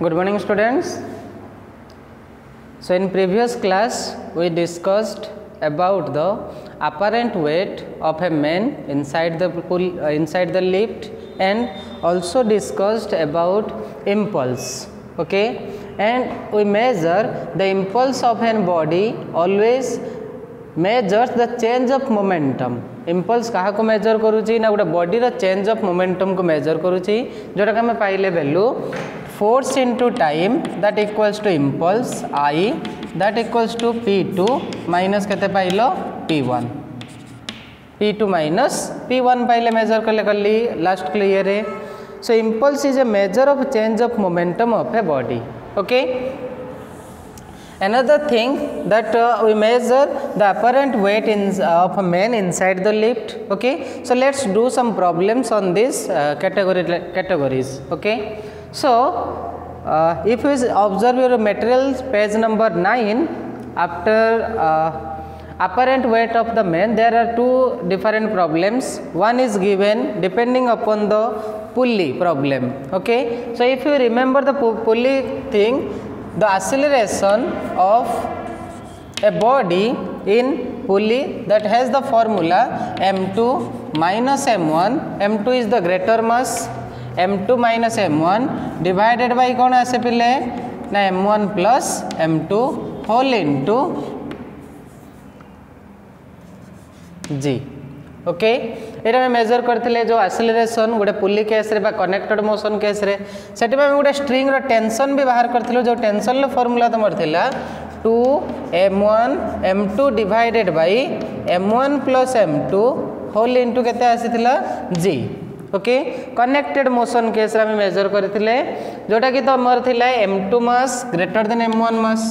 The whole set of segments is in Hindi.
Good morning, students. So in previous class we discussed about the apparent weight of a man inside the lift, and also discussed about impulse. Okay, and we measure the impulse of a body always measures the change of momentum. Impulse कहा को मेजर करूची ना गोटे बॉडी रो चेंज ऑफ मोमेंटम को मेजर करूची, जोटा का मैं पाइले value force into time that equals to impulse I that equals to p2 minus केते पाइलो p1, p2 माइनस p1 पाइले मेजर कले कली लास्ट क्लियर है. So impulse is a measure of change of momentum of a body. Okay, another thing that we measure the apparent weight of a man inside the lift. Okay, so let's do some problems on this categories. Okay, so if you observe your materials page number 9, after apparent weight of the man there are two different problems. One is given depending upon the pulley problem. Okay, so if you remember the pulley thing, the acceleration of a body in pulley that has the formula m2 minus m1. m2 is the greater mass, m2 minus m1 divided by कौन आसे पिले ना m1 plus m2 whole into g. Okay, ये मैं मेजर करते जो एक्सेलरेशन गोटे पुली केस रे बा कनेक्टेड मोशन केस रे सेठी में गोटे स्ट्रिंग रो टेंशन भी बाहर करथिलो. जो टेंशन रो फार्मूला तमर थिला 2m1 m2 divided by m1 plus m2 whole into केते आसीथिला g. Okay, connected motion case रे हम मेजर करथिले जोटा कि तमर थिला m2 mass greater than m1 mass.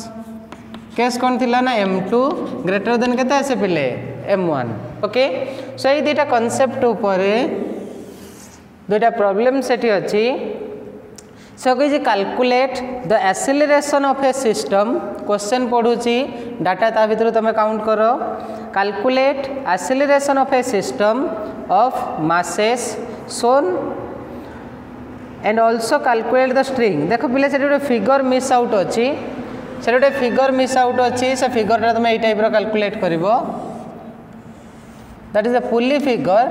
Case कोन थिला ना m2 ग्रेटर देन केते आसे पिले m1. ओके, सो ये दुटा कॉन्सेप्ट ऊपर दुटा प्रॉब्लम सेठी अछि. सो कहि calculate the acceleration of a system. Question पढुची डाटा ता भीतर तमे काउंट करो. Calculate acceleration of a system of masses shown and also calculate the string. देखो पिले सेठी गोटे फिगर मिस आउट अछि, सेठी गोटे फिगर मिस आउट अछि. से फिगर ता तमे ए टाइप रो कैलकुलेट करिवो. That is a pulley figure.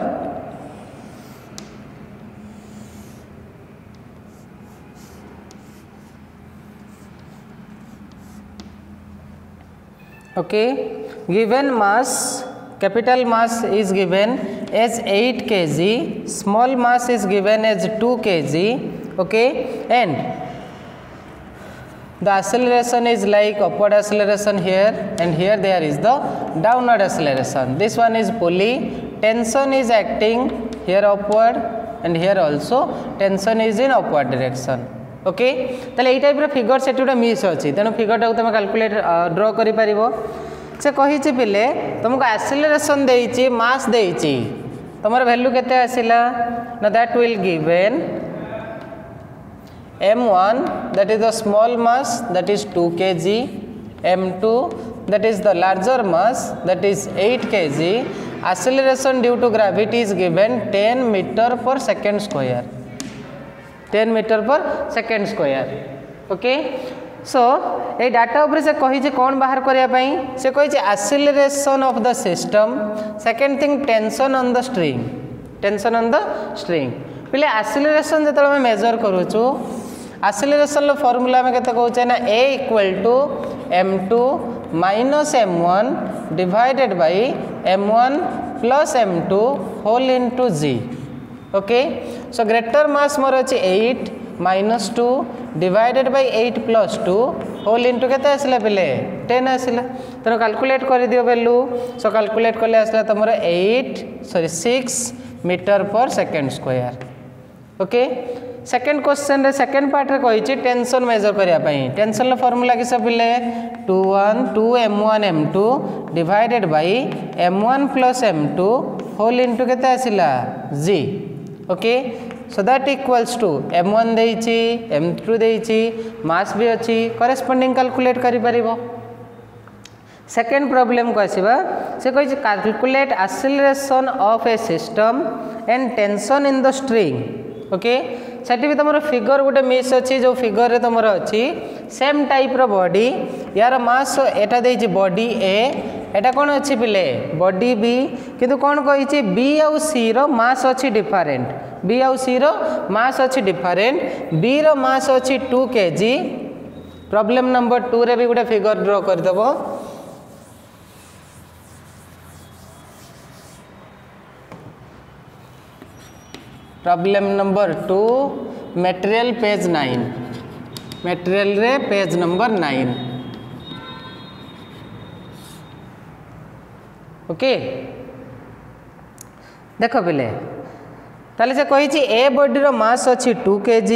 Okay, given mass, capital mass is given as 8 kg, small mass is given as 2 kg. Okay, and the acceleration is like upward acceleration here, and here there is the downward acceleration. This one is pulley. Tension is acting here upward, and here also tension is in upward direction. Okay, तले ए टाइप रो फिगर सेट उडा मिस अछि, तेनो फिगर टा तुम कैलकुलेट ड्रॉ करि परिबो. से कहि छि पिले तुमको एक्सेलरेशन देइछि, मास देइछि, तमर वैल्यू केते आसिला ना that will given m1 that is the small mass that is 2 kg, m2 that is the larger mass that is 8 kg. Acceleration due to gravity is given 10 meter per second square, 10 meter per second square. Okay, so A data ऊपर से कहि जे कोन बाहर करिया पई. से कहि जे acceleration of the system. second thing tension on the string, tension on the string. पहले acceleration जतले हम मेजर करूछु, एक्सेलरेशन लो फार्मूला में केते कहउचे ना a equal to m2 minus m1 divided by m1 plus m2 whole into g. Okay, so greater mass more अछि 8 minus 2 divided by 8 plus 2 whole into केते आसिला पिले 10 आसिला. तनो कैलकुलेट कर दियो वैल्यू. सो कैलकुलेट करले आसिला तमरो 6 metre per second square. Okay, second question रे सेकंड पार्ट रे कहिछि टेंशन मेजर करिया पई. टेंशन लो फार्मूला किस पिले 2 m1 m2 divided by m1 plus m2 whole into केते आसिला g. Okay, so that equals to m1 देइछि, m2 देइछि, मास भी अछि, करेस्पोंडिंग कैलकुलेट करि परिबो. सेकंड प्रॉब्लम को आसीबा. से कहिछि calculate acceleration of a system and tension in the string. Okay, सेठी भी तुम फिगर गोटे मिस अच्छी जो फिगर रे तुम अच्छी सेम टाइप रो बॉडी यार मास एटा देछि बॉडी ए एटा कौन अच्छी पिले बॉडी बी किंतु कौन कही बी आउ सी रो मास अच्छी डिफरेंट बी आउ सी रो मास अच्छी डिफरेंट बी रो मास अच्छी 2 kg। प्रॉब्लम नंबर 2 रे भी गोटे फिगर ड्रॉ कर दबो। Problem number 2 material page 9 material रे पेज नंबर 9 ओके देख पिले ताले से कही ए बॉडी रो मास अच्छी 2 kg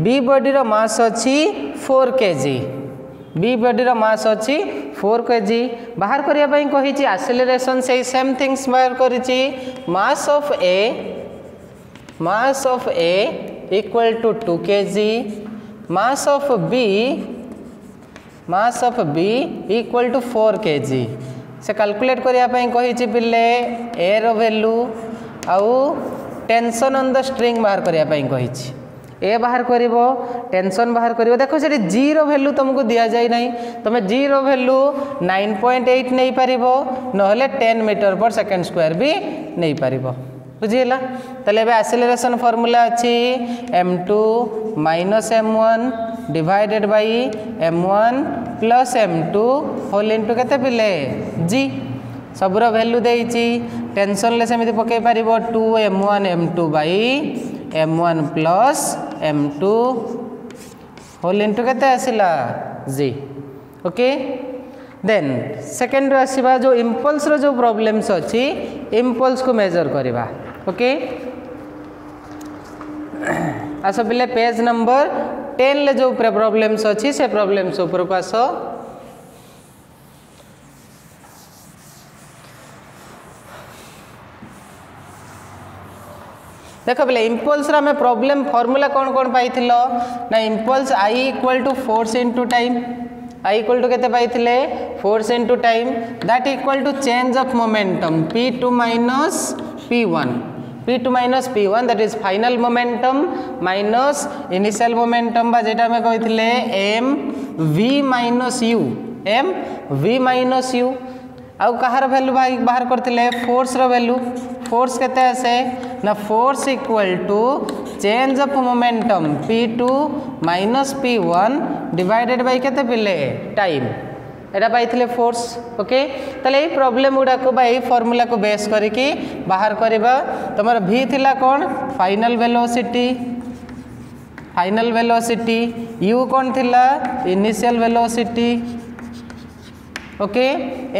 बी बॉडी रो मास अच्छी 4 kg बी बॉडी रो मास अच्छी 4 kg बाहर करिया पई कही एक्सेलरेशन से सेम थिंग्स बाहर करिछि mass of A equal to 2 kg mass of B equal to 4 kg से कैलकुलेट करिया पई कही पिले ए रो वैल्यू आउ टेंशन ऑन द स्ट्रिंग बाहर करिया पई कही ए बाहर करिवो टेंशन बाहर करिवो देखो से जीरो वैल्यू तुमको दिया जाय नहीं तुम जीरो वैल्यू 9.8 नहीं पारिबो नहले 10 मीटर पर सेकंड स्क्वायर भी नहीं पारिबो बुझिला तले बे एक्सेलरेशन फार्मूला अछि m2 minus m1 divided by m1 plus m2 whole into केते पिले g सबरो वैल्यू देइछि टेंशन ले सेमिति पके पारिबो 2m1 m2 by m1 plus m2 whole into केते आसिला g ओके देन सेकंड रो आसीबा जो इंपल्स रो जो प्रॉब्लम्स अछि इंपल्स को मेजर करबा ओके आसो पिले पेज नंबर 10 ले जो प्रॉब्लम्स अछि से प्रॉब्लम्स ऊपर को आसो देख पे इम्पल्स में प्रॉब्लम फॉर्मूला कौन कौन पाई ना impulse I equal to force into time I equal to केते पाई force into time that equal to change of momentum p2 minus p1 that is final momentum minus initial momentum बा जेटा में कहिथिले m v माइनस u आउ कहार वैल्यू बाहर करथिले फोर्स रो वैल्यू फोर्स केते आसे ना force equal to change of momentum p2 minus p1 divided by केते पिले टाइम एटा पाइथिले फोर्स ओके तले ए प्रॉब्लम गुडा को बाय फार्मूला को बेस करिकि बाहर करबा तमर v थिला कोन फाइनल वेलोसिटी u कोन थिला इनिशियल वेलोसिटी ओके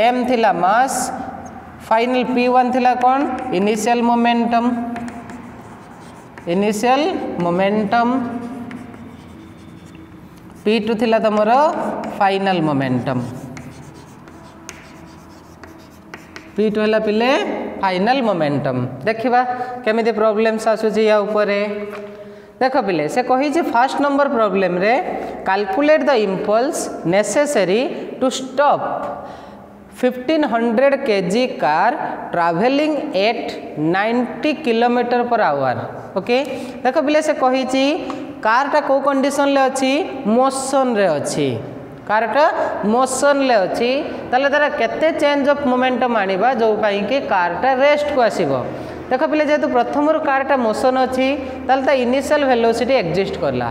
m थिला मास फाइनल p1 थिला कौन इनिशियल मोमेंटम p2 थिला तमरो फाइनल मोमेंटम p2 हला पिले फाइनल मोमेंटम देखिबा केमिति प्रॉब्लम्स आसुची या ऊपरे देख पिले से कही फर्स्ट नंबर प्रॉब्लम रे calculate the impulse necessary to stop 1500 kg car travelling at 90 km/h okay देख पिले से कही कारटा को कंडीशन ले अच्छी मोशन रे अच्छी कारटा मोशन ले अच्छी ताले तारा केते चेंज ऑफ मोमेंटम आनिबा जो पाई कि कारटा रेस्ट को आसीबो देख पिले जेतु प्रथम कारटा मोशन अच्छी ताले ता इनिशियल वेलोसिटी एग्जिस्ट करला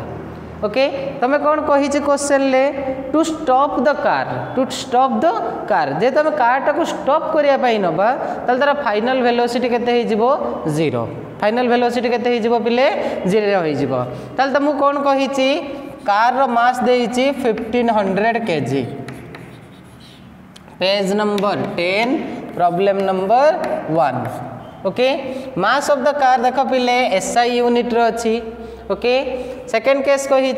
ओके तमे कौन कही क्वेश्चन ले टू स्टॉप द कार जे तुम कारटा को स्टॉप करिया पाई नबा ताले तारा फाइनल वेलोसिटी केते हे जिवो 0 फाइनल वेलोसिटी केते हे जिवो पिले 0 हे जिवो ताले तुम कौन कही कार रो मास देइछि 1500 kg page number 10 problem number 1 okay mass of the car देख पिले SI यूनिट रो अछि ओके सेकंड केस कही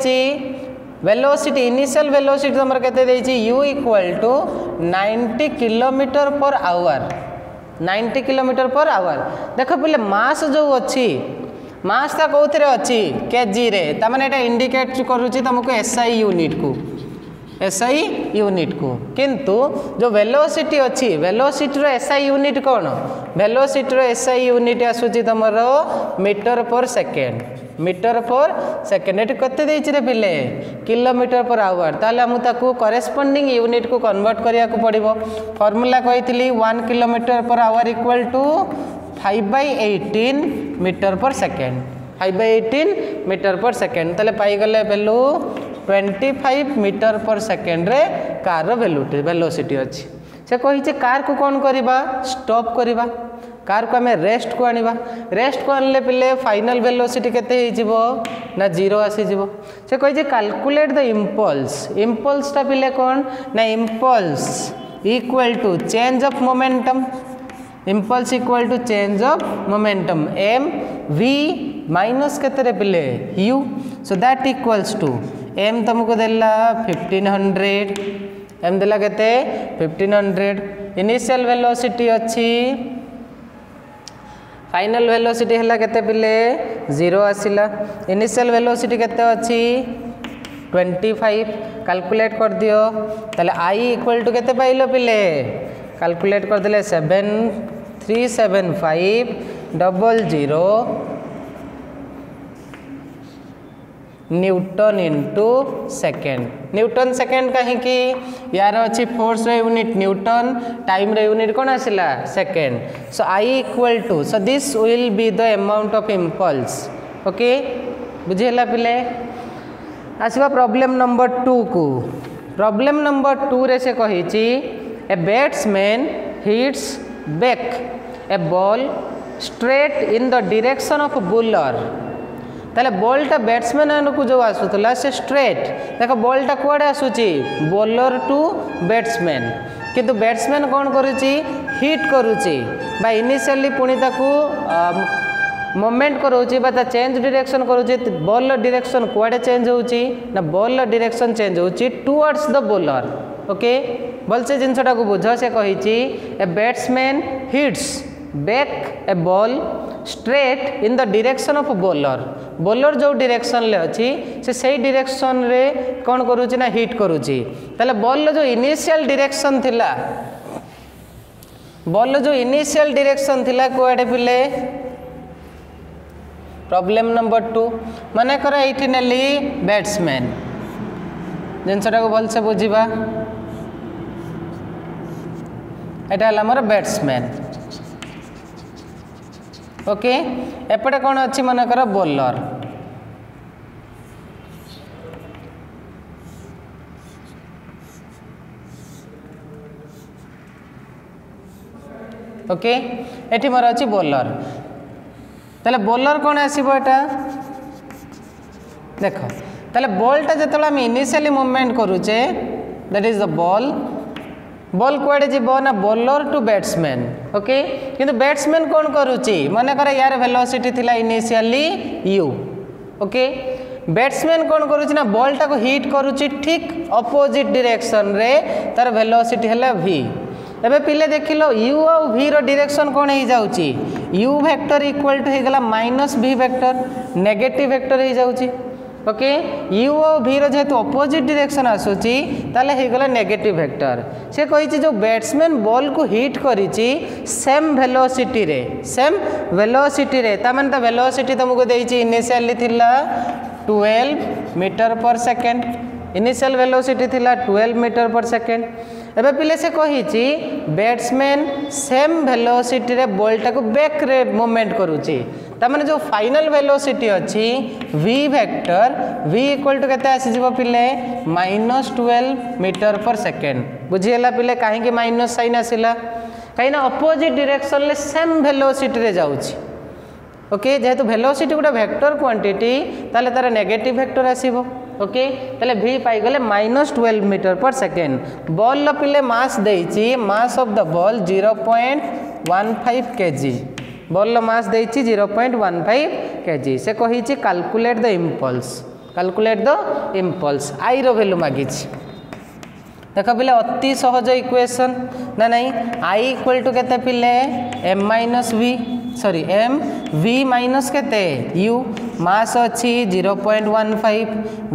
वेलोसिटी इनिशियल वेलोसिटी तुम केते देइछि u equal to 90 km/h 90 km/h देख पिले मास जो अच्छी मास ता कोथरे अच्छी केजी रे ता माने एटा इंडिकेट करूची तुमको SI यूनिट को किंतु जो वेलोसिटी अच्छी वेलोसिटी रो SI यूनिट कौन वेलोसिटी रो SI यूनिट आसुची तुमरो metre per second metre per second eight कते देछि रे पिले किलोमीटर पर आवर ताले हम ताकू करेस्पोंडिंग यूनिट को कन्वर्ट करिया को पड़िबो फार्मूला कहितली 1 kilometre per hour equal to 5/18 metre per second 5/18 metre per second ताले पाई गले वैल्यू 25 मीटर पर सेकेंड रे कार रो वेलोसिटी अछि से कहि कार को कौन करवा स्टॉप करवा कार को आम रेस्ट को आनिबा रेस्ट को आनले पिले फाइनल वेलोसिटी केते हो ना 0 आसीजिवो से कहि कैलकुलेट द इम्पल्स टा पिले कौन ना impulse equal to change of momentum impulse equal to change of momentum M we minus केते पिले u so that equals to M तुमको देला 1500 एम देला केते 1500 इनिशियल वेलोसिटी अच्छी फाइनल वेलोसिटी हला केते पिले 0 आसिला इनिशियल वेलोसिटी केते अच्छी 25 कैलकुलेट कर दियो ताले आई इक्वल टू केते पाइलो पिले कैलकुलेट कर दिले 737500 newton into second newton second कहीं यार अच्छी फोर्स रे यूनिट न्यूटन टाइम रे यूनिट कौन आसिला second so I equal to so this will be the amount of impulse okay बुझेला पिले आसवा प्रॉब्लम नंबर 2 को प्रॉब्लम नंबर 2 रे से कही a batsman hits back A ball straight in the direction of bowler ताले बॉलटा बैट्समैन को जो आसूला से स्ट्रेट देख बॉलटा कुआडे आसूची बॉलर टू बैट्समैन किंतु बैट्समैन कौन करुची हिट करुची बा इनिशियली पुणी ताकू मोमेंट करोची बा चेंज डायरेक्शन करुची बॉल डायरेक्शन कुआडे चेंज होची ना बॉल डायरेक्शन चेंज होची टुवर्ड्स द बॉलर ओके भलसे जिनसटा को बुझ से कही a batsman hits back A ball straight in the direction of bowler bowler जो डायरेक्शन ले अच्छी से सही डायरेक्शन रे कौन करुची ना हिट करुची ताले बॉल जो इनिशियल डायरेक्शन थिला बॉल जो इनिशियल डायरेक्शन थिला कुआडे पिले प्रॉब्लम नंबर 2 माने कर एठी नेली बैट्समैन जिनसटा को भलसे बुझीबा एटा हला हमर बैट्समैन ओके एपटे कौन अच्छी मन कर बॉलर ओके एठी मोर अच्छी बॉलर ताले बॉलर कौन आसीबो एटा देखो ताले बॉलटा जतला हम इनिशियली मूवमेंट करूचे that is the ball ball कुआडे जीवो ना बॉलर टू बैट्समैन ओके किंतु बैट्समैन कौन करुची मन कर यार वेलोसिटी थिला इनिशियली यू ओके बैट्समैन कौन करुची ना बॉलटा को हिट करुची ठीक अपोजिट डायरेक्शन रे तार वेलोसिटी हला v एबे पिले देखिलो u और v रो डायरेक्शन कौन हो जाउची u वेक्टर इक्वल टू हे गला minus v vector negative vector हो जाउची ओके यू और भी जेहेतु अपोजिट डायरेक्शन आसूची ताले हे गला नेगेटिव वेक्टर से कही जो बैट्समैन बॉल को हिट करिची सेम वेलोसिटी रे ता माने ता वेलोसिटी तुमको देइची इनिशियली थिला 12 metre per second initial velocity थिला 12 मीटर पर सेकेंड एबे पिले से कही बैट्समैन सेम वेलोसिटी रे बॉलटा को बैक रे मूवमेंट करूची तामाने जो फाइनल वेलोसिटी अच्छी v vector v equal to केते आसी जीवो पिले -12 मीटर पर सेकेंड बुझिएला पिले काहे कि माइनस साइन आसिला काहे ना अपोजिट डायरेक्शन ले सेम वेलोसिटी रे जाउची ओके जेहेतु वेलोसिटी गोटे वेक्टर क्वांटिटी ताले तार नेगेटिव वेक्टर आसीबो ओके ताले v पाई गले -12 मीटर पर सेकेंड बॉल पिले मास देइची mass of the ball 0.15 kg ball mass देइची 0.15 kg से कही कैलकुलेट द इम्पल्स आई रो वैल्यू मागिची देख पिले अति सहज इक्वेशन ना नहीं आई इक्वल टू केते पिले m v माइनस केते u मास अच्छी 0.15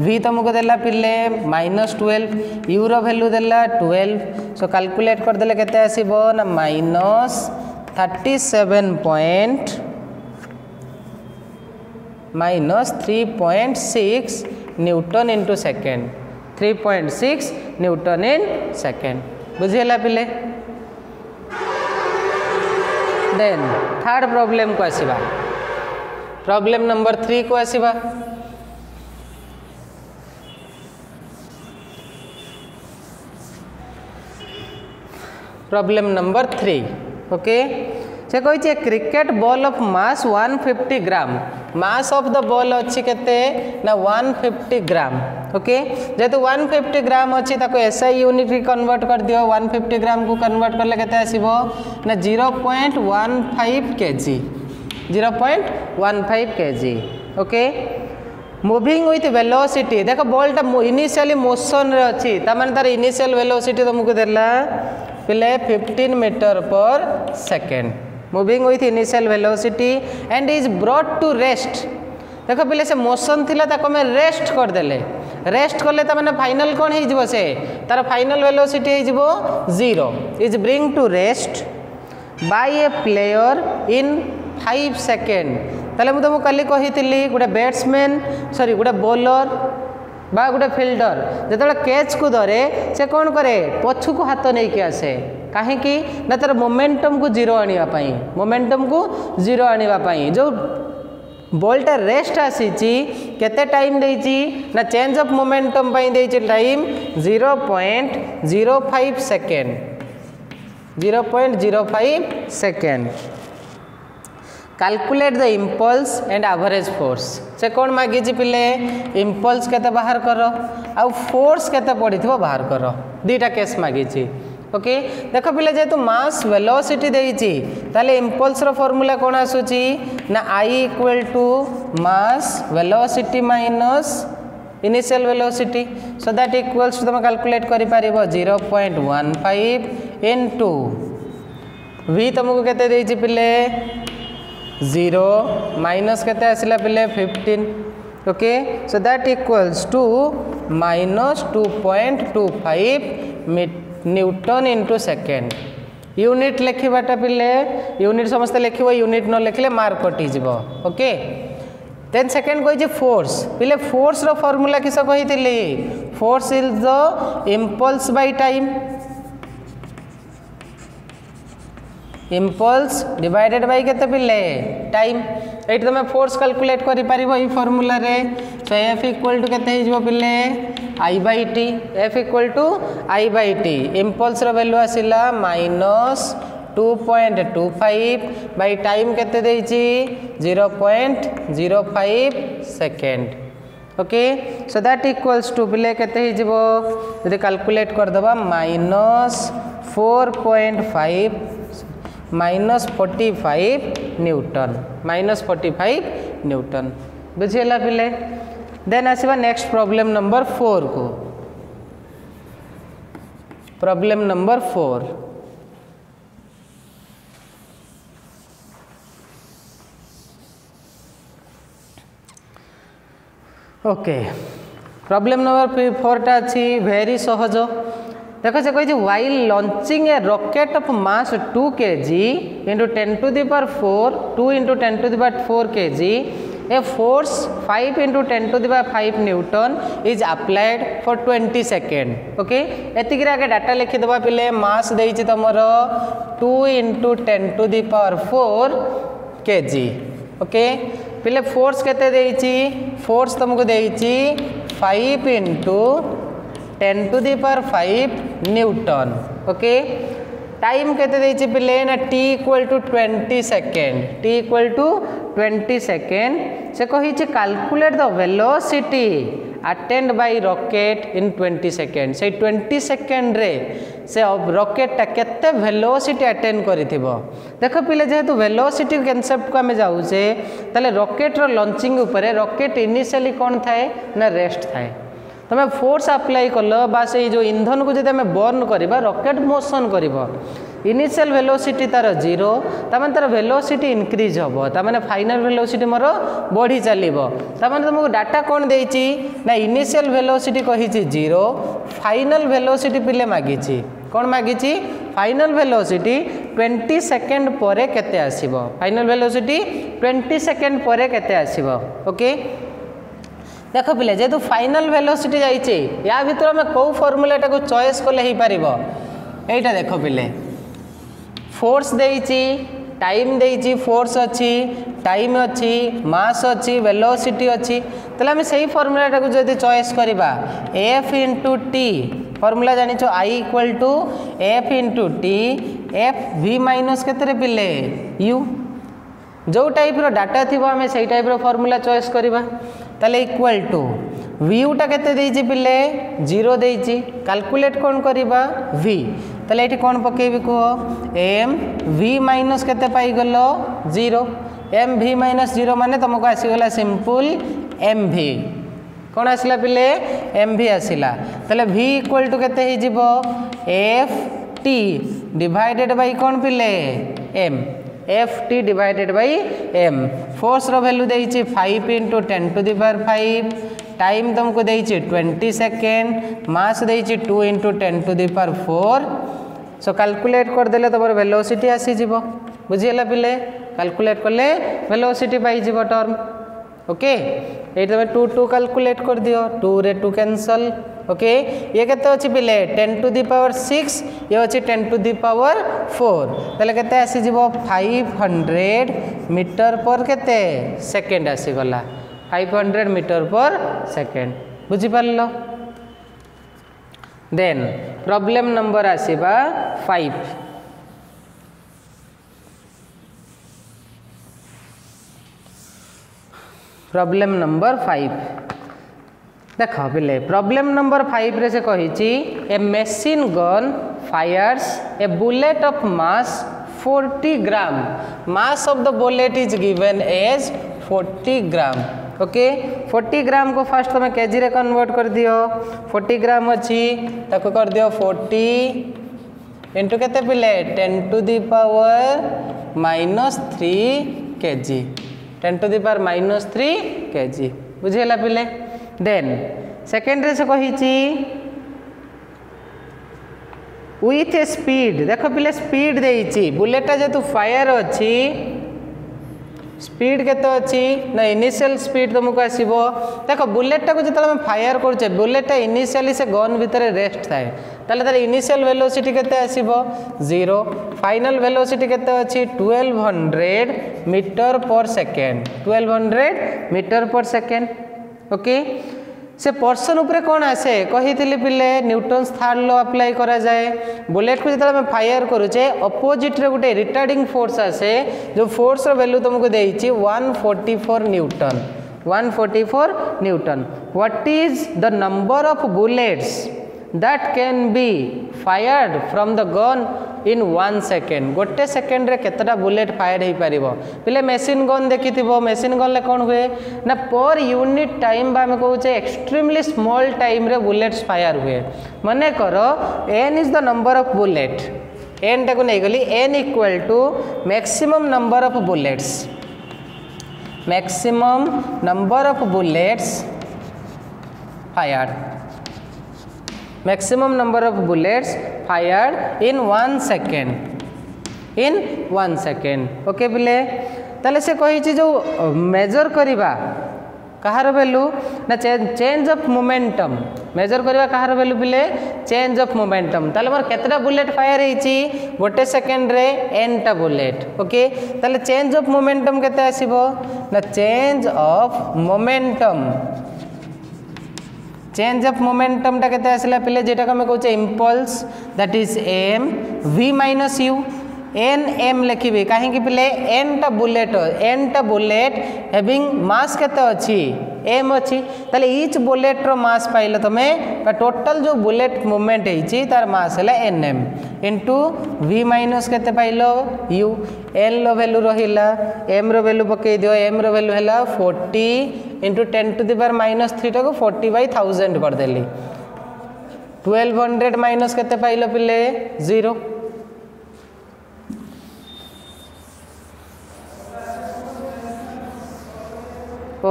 v तुमको देला पिले -12 u रो वैल्यू देला 12 सो कैलकुलेट कर देले केते आसीबो ना -37.5 minus 3.6 newton into second 3.6 newton in second बुझीगला पिले। देन थर्ड प्रॉब्लम को आसीबा प्रॉब्लम नंबर 3 को आसीबा। प्रॉब्लम नंबर 3 ओके से कही cricket ball of mass 150 gram mass of the ball अच्छी केते ना 150 ग्राम ओके जेहेतु 150 ग्राम अच्छी ताको एसआई यूनिट कन्वर्ट कर दियो 150 ग्राम को कन्वर्ट करले केते आसीबो ना 0.15 KG 0.15 KG okay moving with velocity देख बॉल टा इनिशियली मोशन रे अच्छी ता माने तार इनिशियल वेलोसिटी तुमको देला पिले 15 metre per second moving with initial velocity and is brought to rest देख पिले से मोशन थिला ताको में रेस्ट कर देले रेस्ट करले ता माने फाइनल कोन हे जिवो से तार फाइनल वेलोसिटी हे जिवो 0 is bring to rest by a player in 5 second ताले मु तुमको कल कही गोटे बैट्समैन सॉरी गोटे बॉलर बा गोटे फिल्डर जो कैच को धरे से कौन करे पछु को हाथ नहीं आसे कहीं ना तार मोमेंटम को जीरो आने मोमेंटम को जीरो आने जो बॉलटा रेस्ट आसी केते टाइम देइची ना चेंज ऑफ मोमेंटम देइची time 0.05 second 0.05 second. Calculate the impulse and average force से कौन मागी पिले इम्पल्स केते बाहर कर आउ फोर्स केते पड़िथिबो बाहर कर दीटा केस मागी ओके देख पिले जेतु मास वेलोसिटी देइची ताले इम्पल्स रो फार्मूला कोन आसुची ना I equal to mass velocity minus initial velocity so that equals to तुम कैलकुलेट करि पारिबो 0.15 इनटू v तुमको केते देइची पिले 0 माइनस केते आसिला पिले 15 okay so that equals to minus 2.25 newton into second unit लिखवाटा पिले यूनिट समस्त लिखिबो यूनिट न लिखले मार्क कटि जिवो ओके। देन सेकेंड कहि फोर्स पिले फोर्स रो फार्मूला किस कहिथिली force is the impulse by time impulse divided by केते पिले टाइम एट तुम फोर्स कैलकुलेट करि पारिबो ई फार्मूला रे सो F इक्वल टू केते हिजबो पिले I by T F equal to I by T impulse रो वैल्यू आसिला माइनस 2.25 बाय टाइम केते देइची 0.05 second okay so that equals to पिले केते हिजबो यदि कैलकुलेट कर दबा minus 4.5 minus 45 newton minus 45 newton बुझीगला पिले। देन आसवा नेक्स्ट प्रॉब्लम नंबर 4 को problem number 4 okay problem number 4 टा अच्छी वेरी सहज देखो से कही while launching A rocket of mass 2 kg into 10 to the power 4 2 into 10 to the power 4 kg a force 5 into 10 to the power 5 newton is applied for 20 second okay एतिक आगे डाटा लिखिदेवा पिले मास देइछि तमर 2 into 10 to the power 4 kg okay पिले फोर्स केते देइछि फोर्स तुमको देइछि 5 into 10 to the power 5 newton okay time केते देइछि पिले ना t equal to 20 second t equal to 20 second से कहिछि calculate the velocity attained by rocket in 20 second से 20 सेकेंड रे से रॉकेट टा केते वेलोसिटी अटेंड करिथिबो देखो पिले जेहेतु वेलोसिटी कॉन्सेप्ट को हमें जाउछे तले रॉकेट रो लॉन्चिंग ऊपर रॉकेट इनिशियली कोन थाए ना रेस्ट थाए तुम फोर्स अप्लाई कल बा से जो इंधन को जब बर्न करवा रॉकेट मोशन कर इनिशियल वेलोसिटी तार 0 तार तार वेलोसिटी इनक्रीज हम तार फाइनल वेलोसिटी मोर बढ़ी चलो तार तुमको डाटा कौन देती ना इनिशियल वेलोसिटी कही 0 फाइनल वेलोसिटी पिले मागी कौन मागी फाइनल वेलोसिटी 20 सेकेंड पर केते आसीबो फाइनल वेलोसिटी 20 सेकेंड पर केते आसीबो ओके देख पिले जेतु फाइनल वेलोसिटी जाइए या भीतर आम कौ फर्मुलाटा को चॉइस कले ही पारिबो एटा देख पिले फोर्स देइची टाइम देइची फोर्स अच्छी टाइम अच्छी मास अच्छी वेलोसिटी अच्छी तले आम सही फर्मुलाटा को जदि चॉइस करबा एफ इंटू टी फर्मुला जानिछो I equal to F into T F V minus केते पिले यू जो टाइप रो डाटा थी आम से टाइप रो फर्मुला चॉइस करबा ताले इक्वल टू व्यूटा केते देइची पिले 0 देइची कैलकुलेट कोन करबा v ताले एठी कोन पकेबी को m v माइनस केते पाई गलो 0 m v माइनस 0 माने तुमको आसी गला सिंपल m v कोन आसिला पिले m v आसिला ताले v इक्वल टू केते ही जिवो f t डिवाइडेड बाय कोन पिले m F T divided by M force रो वैल्यू देइछि 5 into 10 to the power 5 time तुमको देइछि 20 सेकेंड मास देइछि 2 into 10 to the power 4 so calculate कर देले तमर वेलोसिटी आसी जिवो बुझियला पिले कैलकुलेट करले वेलोसिटी पाई जिवो टर्म ओके ये तुम 2 2 कैलकुलेट कर दियो 2 रे 2 कैंसल ओके ये केते अछि पिले 10 टू द पावर 6 ये अछि 10 टू द पावर 4 तले केते आसी जिवो 500 मीटर पर केते सेकंड आसी गला 500 मीटर पर सेकंड बुझी पारलो देन प्रॉब्लम नंबर आसीबा 5 प्रॉब्लम नंबर 5 देख पिले प्रॉब्लम नंबर 5 रे से कहिछि a machine gun fires a bullet of mass 40 gram mass of the bullet is given as 40 gram okay 40 gram को फर्स्ट तुम केजी रे कन्वर्ट कर दियो 40 ग्राम अच्छी ताको कर दियो 40 इंटू केते पिले 10 to the power -3 kg 10 to the power -3 kg बुझेला पिले देन सेकेंड रे से कहिछि विथ ए स्पीड देख पिले स्पीड देइछि बुलेटा जेतु फायर अछि स्पीड केते अछि ना इनिशियल स्पीड तुमको आसीबो देखो बुलेटा को जतले हम फायर करछे बुलेटा इनिशियली से गन भीतर रेस्ट थाए ताले तार इनिशियल वेलोसिटी केते आसीबो 0 फाइनल वेलोसिटी केते अछि 1200 metre per second 1200 metre per second okay से पर्सन उपरे कौन आसे कही पिले न्यूटन्स थर्ड लॉ अप्लाई करा जाए बुलेट को जिते हम फायर करुचे अपोजिट रे गोटे रिटार्डिंग फोर्स आसे जो फोर्स रो वैल्यू तुमको देइछि 144 Newton 144 Newton what is the number of bullets that can be fired from the gun in 1 second गोटे सेकेंड रे केतटा बुलेट फायर हो पारिबो पिले मशीन गन देखिथिबो मशीन गन ले कोन हुए ना पर यूनिट टाइम बा हम कहूचे एक्सट्रीमली स्मॉल टाइम रे बुलेट्स फायर हुए माने करो n is the number of bullet n टाको नै गली n equal to maximum number of bullets maximum number of bullets fired maximum number of bullets fired in 1 second okay पिले ताले से कहिछि जो मेजर करिबा कहार वैल्यू ना चेंज ऑफ मोमेंटम मेजर करिबा कहार वैल्यू पिले चेंज ऑफ मोमेंटम ताले मोर केतरा बुलेट फायर हेछि गोटे सेकेंड रे n टा बुलेट ओके ताले चेंज ऑफ मोमेंटम केते आसीबो ना change of momentum change of momentum टा केते आसला पिले जेटा हम कहूचे impulse that is m v minus u n m लिखिबे काहे कि पिले n टा बुलेट हैविंग मास केते अछि m अछि ताले ईच बुलेट रो मास पाइले तमे टोटल जो बुलेट मूवमेंट हेछि तार मास हला nm इनटू v माइनस केते pilo u n low value रहिला m रो वैल्यू पके दियो m रो वैल्यू हला 40 इंटू 10 टू द पावर -3 टाको 40/1000 कर देली 1200 माइनस केते पाइलो पिले 0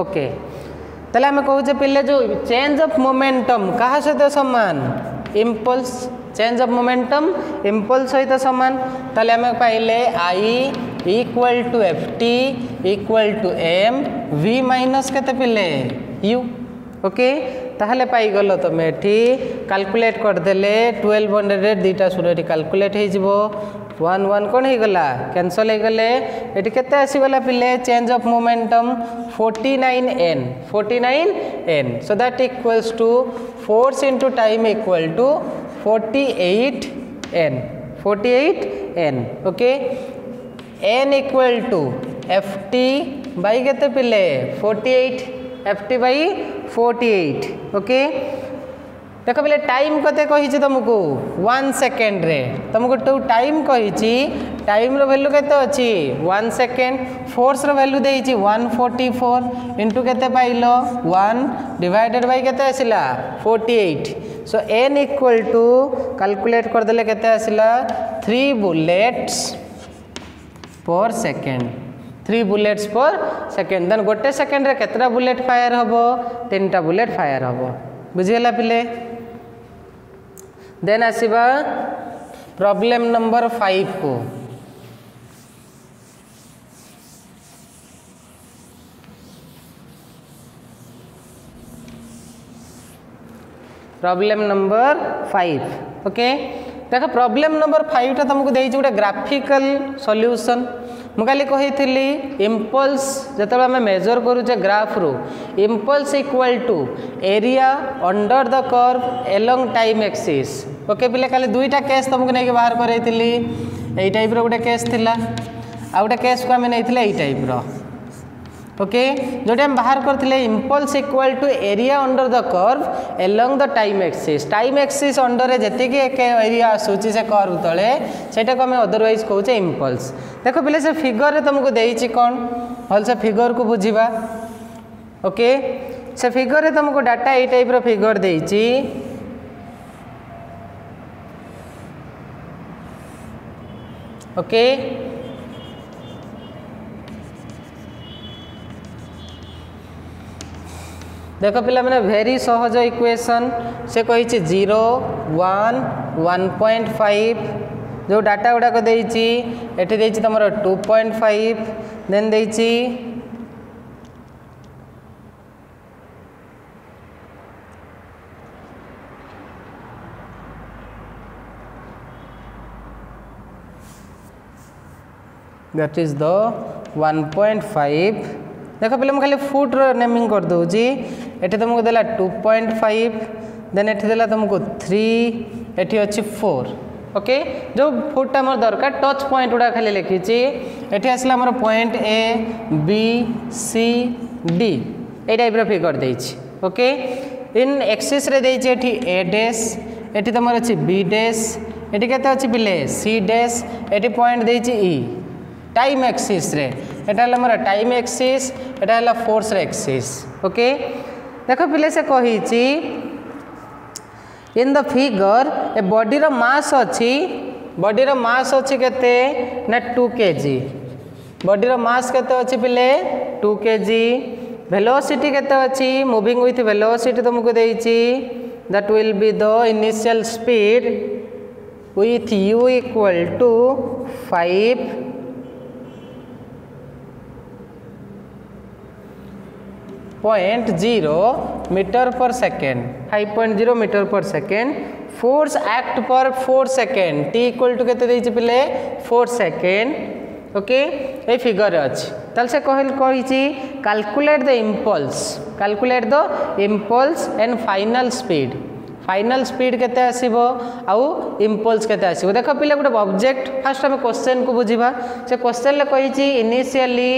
ओके ताले हम कहूचे पिले जो चेंज ऑफ मोमेंटम कहा सहित समान impulse change of momentum impulse सहित सामान ताले आम पाइले I equal to F t equal to m we minus केते पिले यू ओके ताहले पाइगल तुम ये कैलकुलेट करदेले 1200 दुईटा शून्य कैलकुलेट हो 1 1 कौन हो गला कैंसल हो गले ये केते आसीगला पिले change of momentum 49n so that equals to force into time equal to 48n okay n equal to ft by केते पिले 48 ft बाई 48 ओके देख पे टाइम कते कही तुमको 1 सेकेंड रे तुमको टू टाइम कही टाइम रो वैल्यू केते अच्छी 1 सेकेंड फोर्स रो वैल्यू देइछि 144 इनटू केते पाइलो 1 डिवाइडेड बाय केते आसिला 48 सो n इक्वल टू कैलकुलेट कर देले केते आसिला 3 बुलेट्स पर सेकेंड 3 बुलेट्स पर सेकेंड देन गोटे सेकेंड रे केतरा बुलेट फायर हबो 3टा बुलेट फायर हबो बुझिगला पिले देन आसीबा प्रॉब्लम नंबर 5 को प्रॉब्लम नंबर 5 ओके देख प्रॉब्लम नंबर 5 टा तुमको देइछि गोटे ग्राफिकल सॉल्यूशन मु काली कही इम्पल्स जो आम मेजर करुचे ग्राफ रू impulse equal to area under the curve along time axis okay पिले काली दुईटा केस तुमको नहीं बाहर करें यही टाइप गोटे केस थिला आ गोटे केस को आम नहीं यही टाइप ओके जोटे हम बाहर करथिले impulse equal to area under the curve along the time axis under रे जति के एरिया आसुची से कर्व तले सेटा को हम अदरवाइज कहूचे इम्पल्स देखो पिले से फिगर रे तुमको देइछि कोन भल से फिगर को बुझिबा ओके से फिगर रे तुमको डाटा ए टाइप रो फिगर देइछि ओके देख पिला मैंने भेरी सहज इक्वेशन से कही 0 1 1.5 जो डाटा गुड़ाक देती तुम 2.5 देन देती दैट इज द 1.5 देख पे खाली फुट रो नेमिंग कर दूची एठी तुमको देला 2.5 देन एठी देला तुमको 3 एठी अच्छी 4 ओके जो फुटा मोर दरकार टच पॉइंट गुड़ा खाली लिखी एठी आसला मोर point A B C D ए टाइप रो फिगर देइछि ओके इन एक्सिस रे देइछि एठी ए डैश एठी तमर अछि बी डैश एठी केते अछि बिले सी डैश एठी पॉइंट देइछि ई टाइम एक्सिस रे एटा हला मोर टाइम एक्सिस एटा हला फोर्स रे एक्सिस ओके देखो पिले से कही in the figure a body रो मास अछि केते ना 2 kg बॉडी रो मास केते अछि पिले 2 kg वेलोसिटी केते अछि मूविंग विथ वेलोसिटी तुमको देइछि that will be the initial speed with u equal to 5.0 metre per second 5.0 metre per second force act पर 4 सेकेंड टी इक्वल टू केते देइछि पिले 4 सेकेंड ओके ए फिगर अछि तल से कहि calculate the impulse and final speed केते आसीबो आउ इम्पल्स केते आसीबो देखो पिले गोटे ऑब्जेक्ट फर्स्ट हम क्वेश्चन को बुझिबा से क्वेश्चन ले कहि initially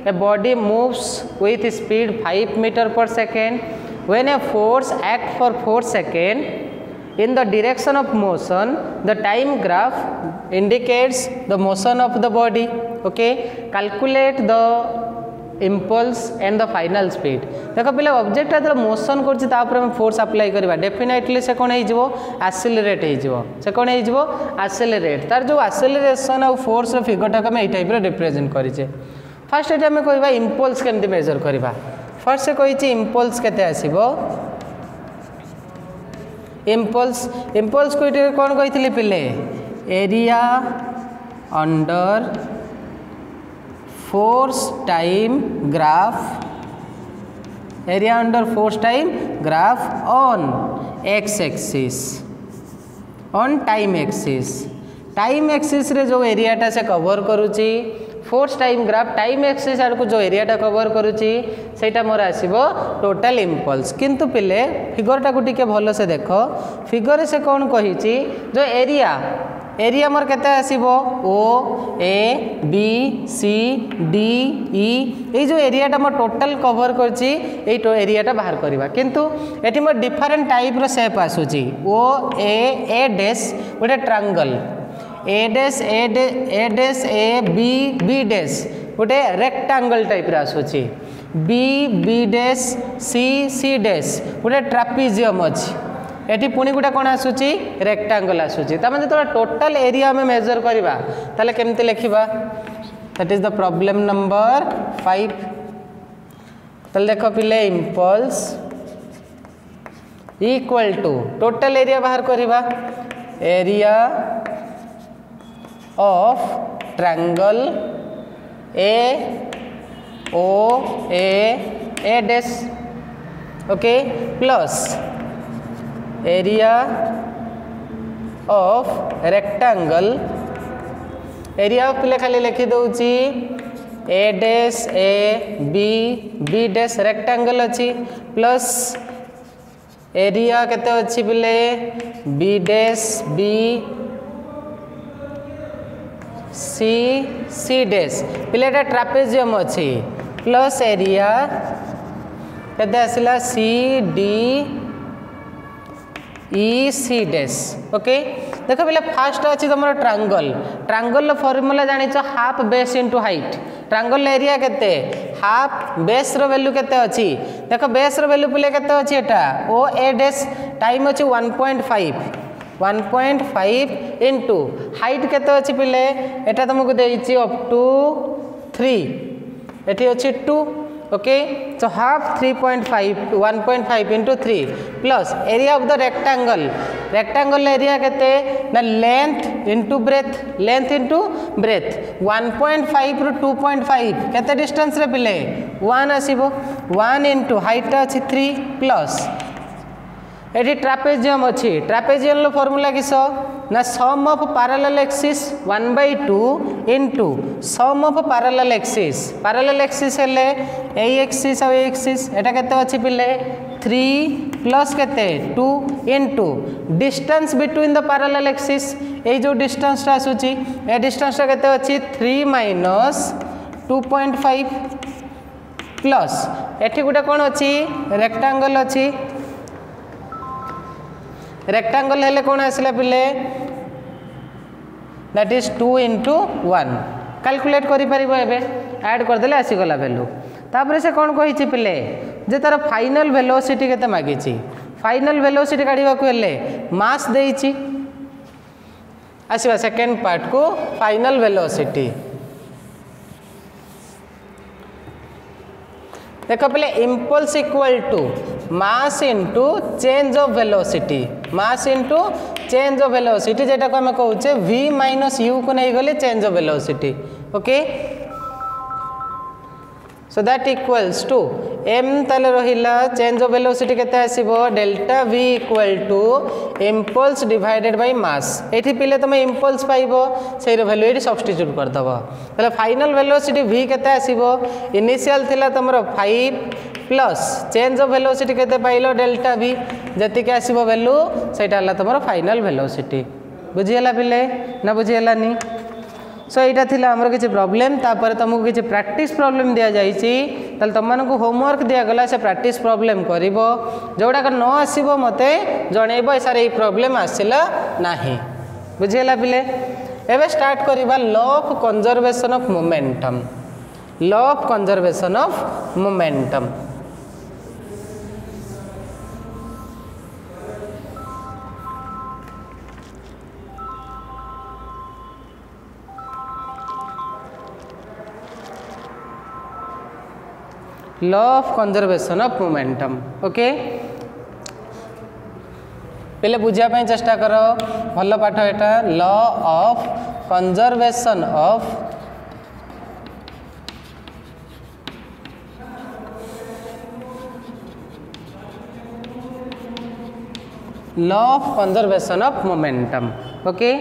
a body moves with speed 5 metre per second when a force act for 4 second in the direction of motion the time graph indicates the motion of the body okay calculate the impulse and the final speed देखो पिले ऑब्जेक्ट जो मोशन करछि ता ऊपर हम फोर्स अप्लाई करबा डेफिनेटली से कोन हे जिवो एक्सेलरेट हे जिवो से कोन हे जिवो एक्सेलरेट तार जो एक्सेलरेशन और फोर्स रो फिगर टा हम ए टाइप रो रिप्रेजेंट करिचे फर्स्ट एटा हम कहबा इंपल्स केमति मेजर करबा फर्स्ट से कहिछि इंपल्स केते आसीबो इम्पल्स इम्पल्स को ये कौन कही पिले area under force time graph area under force time graph on x axis on time axis रे जो एरियाटा से कवर करुची force time graph time axis आड़ को जो एरियाटा कवर करुची सेटा मोर आसीबो टोटल इम्पल्स किंतु पिले फिगरटा को टिके भल से देख फिगर से कौन कही जो एरिया मोर केते आसीबो ओ ए बी सी डी ई ये जो एरियाटा मोर टोटल कवर करची ए एरियाटा बाहर करवा किंतु एटी मोर डिफरेंट टाइप रो शेप आसुची ओ ए डैश गोटे triangle A dash A B B dash गोटे रेक्टांगल टाइप रो आसुची बी डैश सी डैश गोटे ट्रापेजियम अछि एटी पुणी गोटे कौन आसूची रेक्टांगल आसूची ताମାନେ जो टोटल एरिया में मेजर करवा ताले केमती लिखिबा that is the problem number 5 ताले देखो पिले impulse equal to total area बाहर करवा area of triangle A O A dash okay plus area of rectangle area of पिले खाली लिखि दउची A dash A B dash rectangle अछि प्लस एरिया केते अछि पिले B dash B C dash पिले एटा ट्रापेजियम अछि प्लस एरिया केते आसिला C D E C dash okay देख पे फास्ट अच्छी तुम ट्रायंगल फॉर्मूला जानी half base into height triangle area केते हाफ बेस रो वैल्यू केते अच्छी देख बेस रो वैल्यू पिले केते अच्छी एटा ओ ए डैश टाइम अच्छी 1.5 इंटू हाइट केते अच्छी पिले एटा तुमको देइछि अप टू 3 एठी अच्छी 2 okay so half 1.5 into 3 plus area of the rectangle area केते ना लेंथ इंटू ब्रेथ 1.5 रु 2.5 केते डिस्टेंस रे पिले 1 आसीबो 1 इंटू हाइट अछि 3 प्लस एटी ट्रापेजियम अच्छी ट्रापेजियम लो फॉर्मूला किस ना sum of parallel axis 1/2 into sum of parallel axis हेले ए एक्सिस और एक्सिस एटा केते अछि पिले 3 प्लस केते 2 into distance between the parallel axis ए जो डिस्टेंस टा आसुची ए डिस्टेंस टा केते अछि 3 माइनस 2.5 प्लस एठी गुटे कोन अछि रेक्टेंगल अछि रेक्टेंगल हेले कौन आसला पिले दैट इज 2 इंटू 1 कैलकुलेट करि परिबो एबे ऐड कर देले आसी गला वैल्यू तापर से कौन कहि पिले जे तार फाइनल वेलोसिटी केते मागी छी फाइनल वेलोसिटी काढिबा को हेले मास देइछि आसीबा सेकंड पार्ट को फाइनल वेलोसिटी देखो पहले impulse equal to mass into change of velocity जेटा को हमें कहूचे v माइनस यू को नहीं गले change of velocity okay so that equals to m ताले रहिला चेंज ऑफ वेलोसिटी केते आसीबो delta v equal to impulse divided by mass एठी पिले तमे इम्पल्स पाइबो सेही रो वैल्यू एठी सब्स्टिट्यूट कर दबो तले फाइनल वेलोसिटी v केते आसीबो इनिशियल थिला तमरो 5 प्लस चेंज ऑफ वेलोसिटी केते पाइलो डेल्टा v जति के आसीबो वैल्यू सेटा हला तमरो फाइनल वेलोसिटी बुझियला पिले ना बुझियलानी सो यहाँ थिला हमर किछि प्रॉब्लम तापर तुमको किछि प्रैक्टिस प्रॉब्लम दिया जाइछि तल तुमनको होमवर्क दिया गला से प्रैक्टिस प्रॉब्लम करिवो जोडा न आसीबो मते जणैबो सारे ई प्रॉब्लम आसिला नाही बुझियला पिले एबे स्टार्ट करिबा law of conservation of momentum law of conservation of momentum okay पिले बुझापी चेष्टा कर भल पाठ एटा law of conservation of law of conservation of momentum okay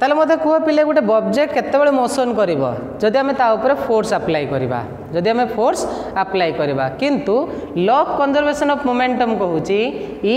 ताले मते कह पिले गोटे ऑब्जेक्ट केतेबेले मोशन करिवो जदि आमे ता ऊपर फोर्स अप्लाई करिबा जदि आमे फोर्स अप्लाई करिबा किंतु law of conservation of momentum कहूची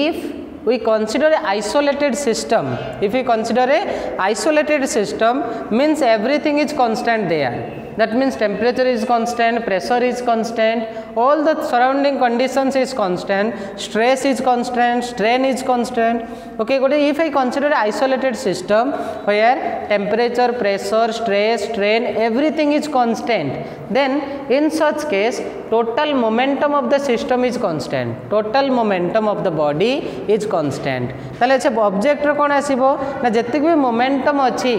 if we consider a isolated system if we consider a isolated system means everything is constant there that means temperature is constant, pressure is constant, all the surrounding conditions is constant, stress is constant, strain is constant okay good if I consider isolated system where temperature, pressure, stress, strain everything is constant then in such case total momentum of the system is constant, total momentum of the body is constant ताले से ऑब्जेक्ट रो कोन आसीबो ना जतिक भी मोमेंटम अछि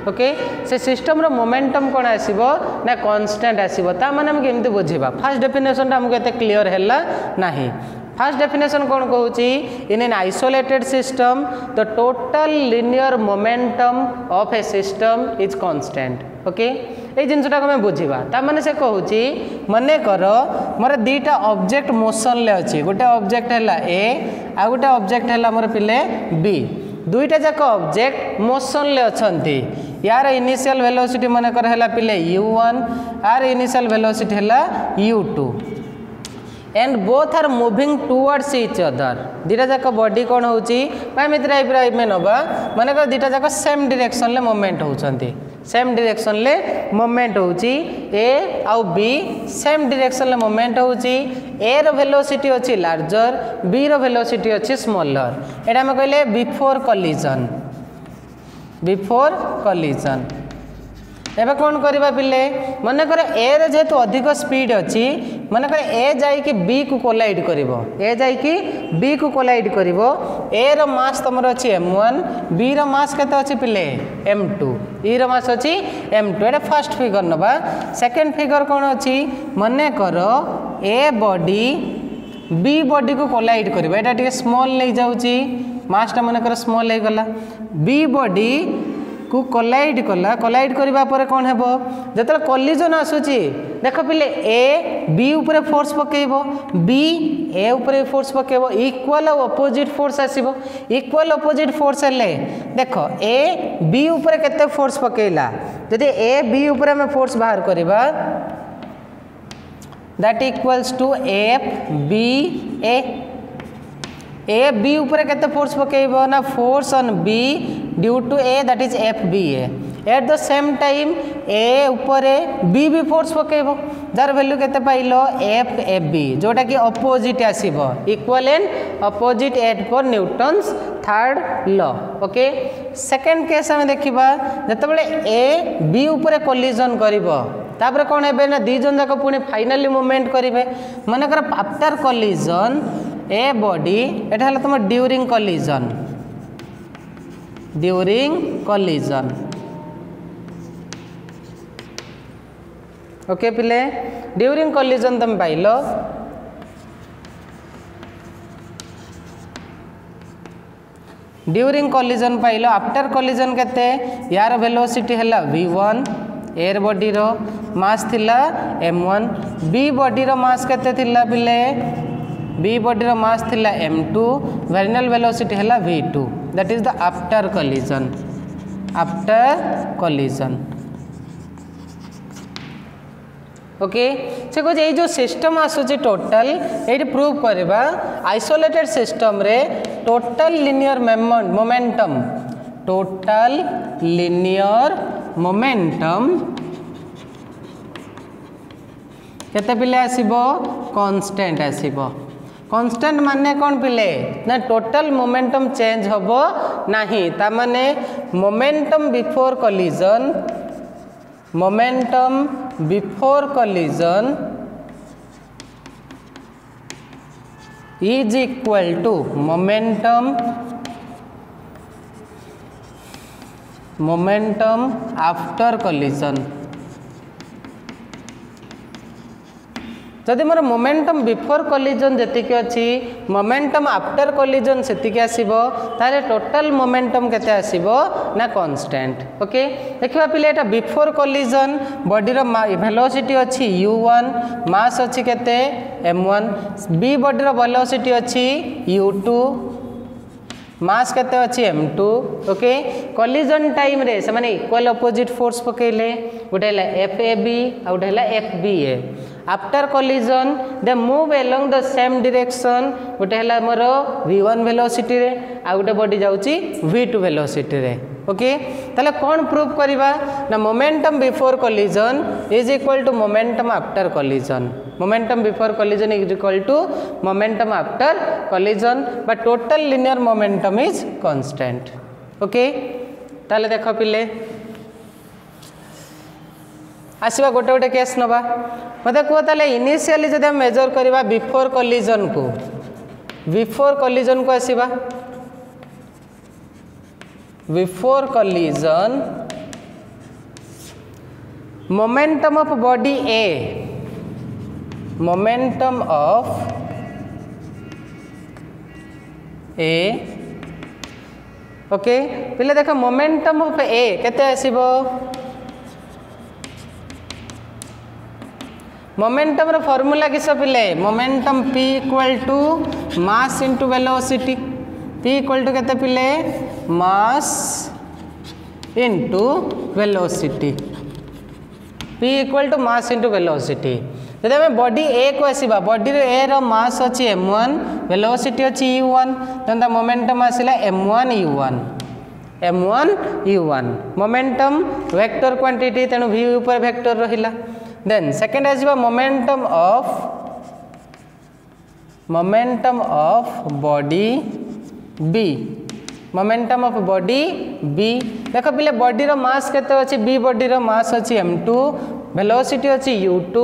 ओके से सिस्टम रो मोमेंटम कोन आसीबो ना कांस्टेंट आसीबो ता माने हम केमते बुझिबा फर्स्ट डेफिनेशन हमको एते क्लियर हैला नाही फर्स्ट डेफिनेशन कौन कहूँ in an isolated system the total linear momentum of a system is constant okay ये जिनटा आम बुझा ताने से कहूँ मन कर मोर दीटा ऑब्जेक्ट मोशन ले अच्छी गोटे ऑब्जेक्ट है ए आ गोटे ऑब्जेक्ट है मोर पिले बी दुईटा जाक ऑब्जेक्ट मोशन ले अच्छी यार इनिशियल वेलोसिटी मन कर है पिले u1 आर इनिशियल वेलोसिटी है u2 and both are moving towards each other दीटा जाक बॉडी कौन होची नवा मन कर दीटा जाक सेम डायरेक्शन ले मूवमेंट होचंती सेम डायरेक्शन ले मूवमेंट होची ए आउ बी सेम डायरेक्शन ले मूवमेंट होची ए रो वेलोसिटी अछि लार्जर बी रो वेलोसिटी अछि स्मॉलर एटा हम कहले बिफोर कॉलिजन एबे कौन करबा पिले मन कर ए रे जेतु अधिक स्पीड अछि मन कर ए जाई कि बी को कोलाइड करिवो ए जाई कि बी को कोलाइड करिवो ए रो मास तमर अछि m1 बी रो मास केते अछि पिले m2 ई रो मास अछि m2 एटा फर्स्ट फिगर नबा सेकंड फिगर कौन अछि मन कर ए बॉडी बी बॉडी को कोलाइड करिवो एटा ଟିକେ स्मॉल नै जाउची मास ता मन कर स्मॉल हे गला बी बॉडी को कोलाइड कला कोलाइड करबा पर कौन हेबो जतल कोलिजन आसुची देख पिले ए बी ऊपर फोर्स पकेइबो बी ए ऊपर फोर्स पकेइबो इक्वल और अपोजिट फोर्स आसीबो इक्वल अपोजिट फोर्स हेले देखो ए बी ऊपर केते फोर्स पकेइला जदि ए बी ऊपर हम फोर्स बाहर करबा that equals to F B A B ऊपर केते फोर्स पकेइबो ना force on B due to A that is F B at the same time A ऊपर बी भी फोर्स पकेइबो जार वैल्यू केते पाइलो एफ एफ बी जोटा कि अपोजिट आसीबो equal and opposite at per Newton's third law okay second case हम देखिबा जतबेले ए बी ऊपर कोलिजन करिवो तापर कोन हेबे ना दी जन जाक पुनी फाइनली मूवमेंट करिवे माने कर आफ्टर कोलिजन ए बॉडी एटा हला तुम ड्यूरिंग कोलिजन ओके पिले ड्यूरिंग कोलिजन तुम pilo during collision pilo after collision केते यार वेलोसिटी हला v1 एयर बॉडी रो मास थिला m1 बी बॉडी रो मास केते थिला पिले बी बॉडी रो मास थिला m2 फाइनल वेलोसिटी हला v2 that is the after collision okay से कह जो सिस्टम आसुची टोटल ये प्रूव करबा आइसोलेटेड सिस्टम रे टोटल लिनियर मोमेंटम केते पिले आसीबो कांस्टेंट आसीबो कांस्टेंट माने कौन पिले ना टोटल मोमेंटम चेंज होबो नाही ता माने momentum before collision is equal to momentum after collision जदि मोर मोमेंटम बिफोर कोलिजन जेतिक अच्छी मोमेंटम आफ्टर कोलिजन सेतिक आसीबो ताले टोटल मोमेंटम केते आसीबो ना कांस्टेंट। ओके देखिबा पिले एटा बिफोर कोलिजन बॉडी रो वेलोसिटी अच्छी u1 मास अच्छी केते m1 बी बॉडी रो वेलोसिटी अच्छी u2 मास केते अच्छी m2। ओके कोलिजन टाइम रे से माने इक्वल अपोजिट फोर्स पकेले गोटे हला FAB आ गोटे हला FBA। After collision they move along the same direction गोटे हला मोर v1 वेलोसिटी रे आ गोटे बॉडी जाउची v2 वेलोसिटी रे। ओके ताले कोन प्रूव करबा ना momentum before collision is equal to momentum after collision. Momentum before collision is equal to momentum after collision but total linear momentum is constant. Okay ताले देखो पिले आसवा गोटे गोटे केस नबा मते को ताले इनिशियली जदि हम मेजर करबा बिफोर कोलिजन को आसीबा before collision momentum of body A momentum of A. Okay पिले देखो मोमेंटम ऑफ ए केते आसीबो मोमेंटम रो फार्मूला किस पिले momentum p equal to mass into velocity p equal to केते पिले mass into velocity p equal to mass into velocity. जब आम बॉडी ए को आसवा बॉडी ए रो मास अच्छी m1 वेलोसिटी अच्छी u1 तेन मोमेंटम आसला m1 u1 momentum vector quantity तेणु v ऊपर वेक्टर रहिला। देन सेकेंड आसवा momentum of body B momentum of body B देख पिले बॉडी रो मास केते अछि बी बॉडी रो मास अछि m2 वेलोसिटी अछि u2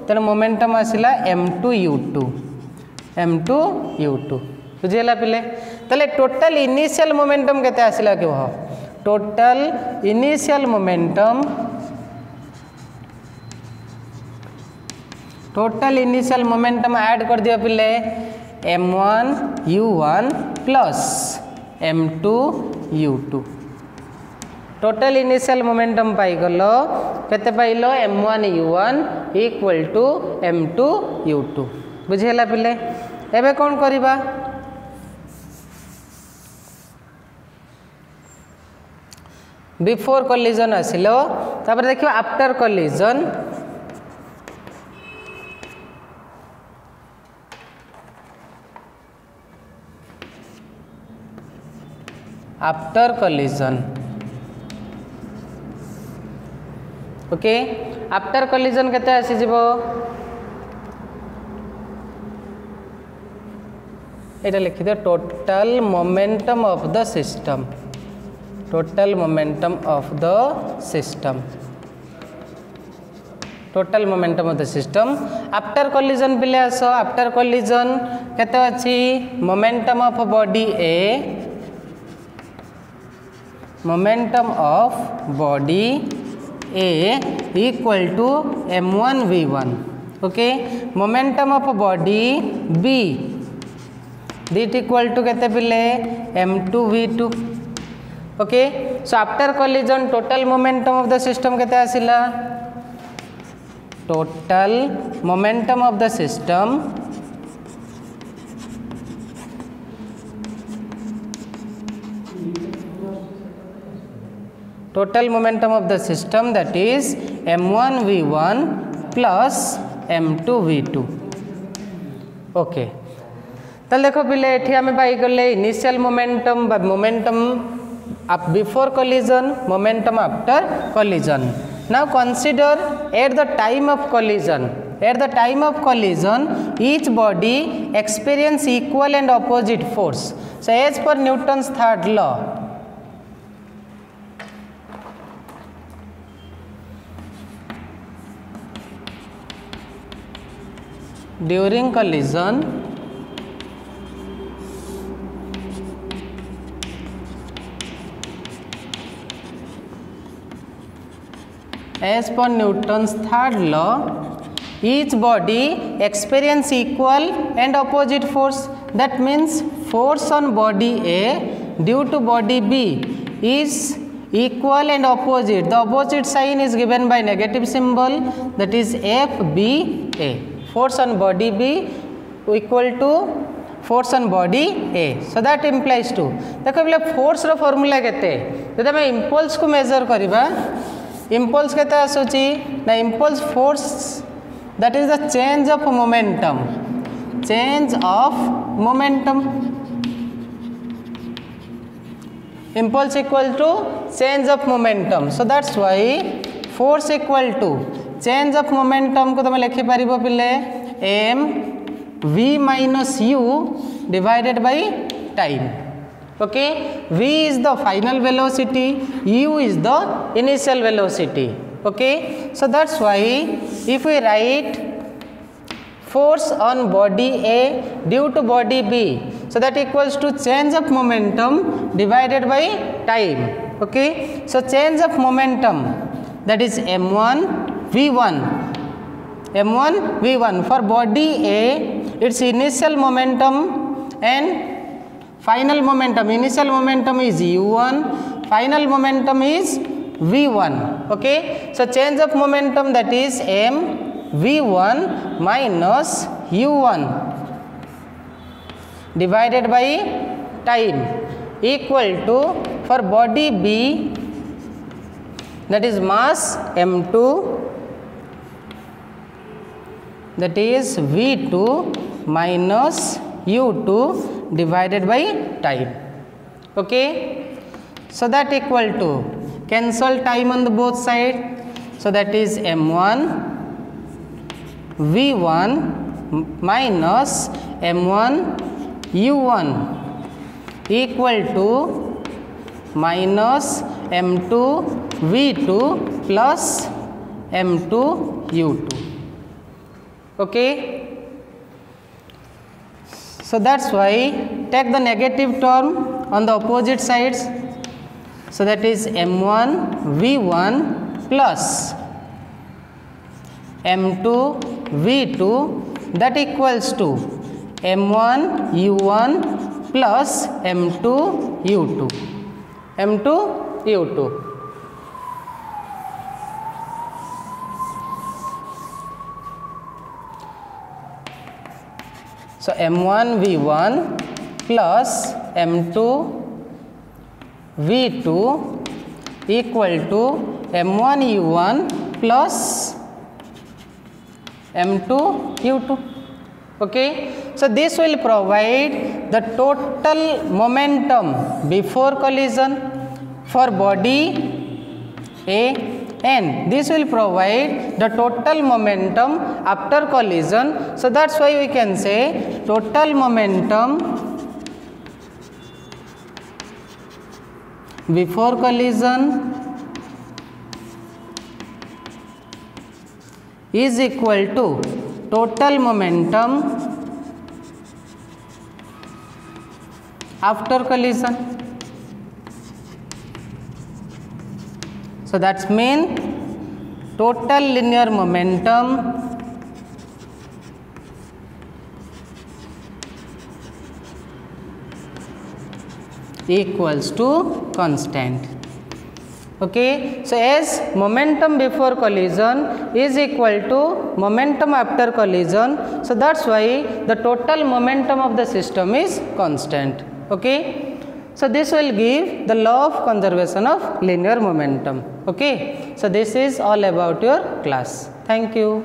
तेन मोमेंटम आसिला m2 u2 बुझिला पिले तले टोटल इनिशियल मोमेंटम केते आसिला कि टोटल इनिशियल मोमेंटम ऐड कर दिया पिले m1 u1 plus m2 u2 total initial momentum पाई गलो केते pilo m1 u1 equal to m2 u2 बुझिला पिले। एबे कोन करिबा बिफोर कोलिजन आसिलो तापर देखिबा after collision after collision. Okay after collision केते आसी जिवो एटा लिखि दे total momentum of the system total momentum of the system after collision पिले आसो आफ्टर कोलिजन केते अछि momentum of body A momentum of body A equal to m1 v1। Okay momentum of body B दिट इक्वल टू केते पिले m2 v2। Okay so after collision total momentum of the system केते आसिला total momentum of the system that is m1 v1 plus m2 v2। Okay तो देखो पिले एठी हमें पाई गले इनिशियल मोमेंटम बा momentum before collision momentum after collision. Now consider at the time of collision each body experience equal and opposite force। So as per Newton's third law during collision as per Newton's third law each body experience equal and opposite force. That means force on body A due to body B is equal and opposite. The opposite sign is given by negative symbol, that is FBA. Force on body B equal to force on body A. So that implies to देखो बोले force रो formula केते जब हम impulse को measure करिबा impulse केते आसुची ना impulse force, that is the change of momentum. Impulse equal to change of momentum. So that's why force equal to change of momentum को तुम लिखि परिबो पिले m v minus u divided by time. Okay, v is the final velocity, u is the initial velocity. Okay, so that's why if we write force on body A due to body B, so that equals to change of momentum divided by time. Okay, so change of momentum, that is m1 v1 for body A, its initial momentum and final momentum. Initial momentum is u1, final momentum is v1. Okay, so change of momentum, that is m v1 minus u1 divided by time equal to, for body B, that is mass m2, that is v2 minus u2 divided by time. Okay, so that equal to cancel time on the both side, so that is m1 v1 minus m1 u1 equal to minus m2 v2 plus m2 u2. Okay, so that's why take the negative term on the opposite sides, so that is m1 v1 plus m2 v2, that equals to m1 u1 plus m2 u2. So m1 v1 plus m2 v2 equal to m1 u1 plus m2 u2. Okay, so this will provide the total momentum before collision for body A, and this will provide the total momentum after collision. So that's why we can say total momentum before collision is equal to total momentum after collision. So that's mean total linear momentum equals to constant. Okay, so as momentum before collision is equal to momentum after collision, so that's why the total momentum of the system is constant. Okay, so this will give the law of conservation of linear momentum. Okay, so this is all about your class. Thank you.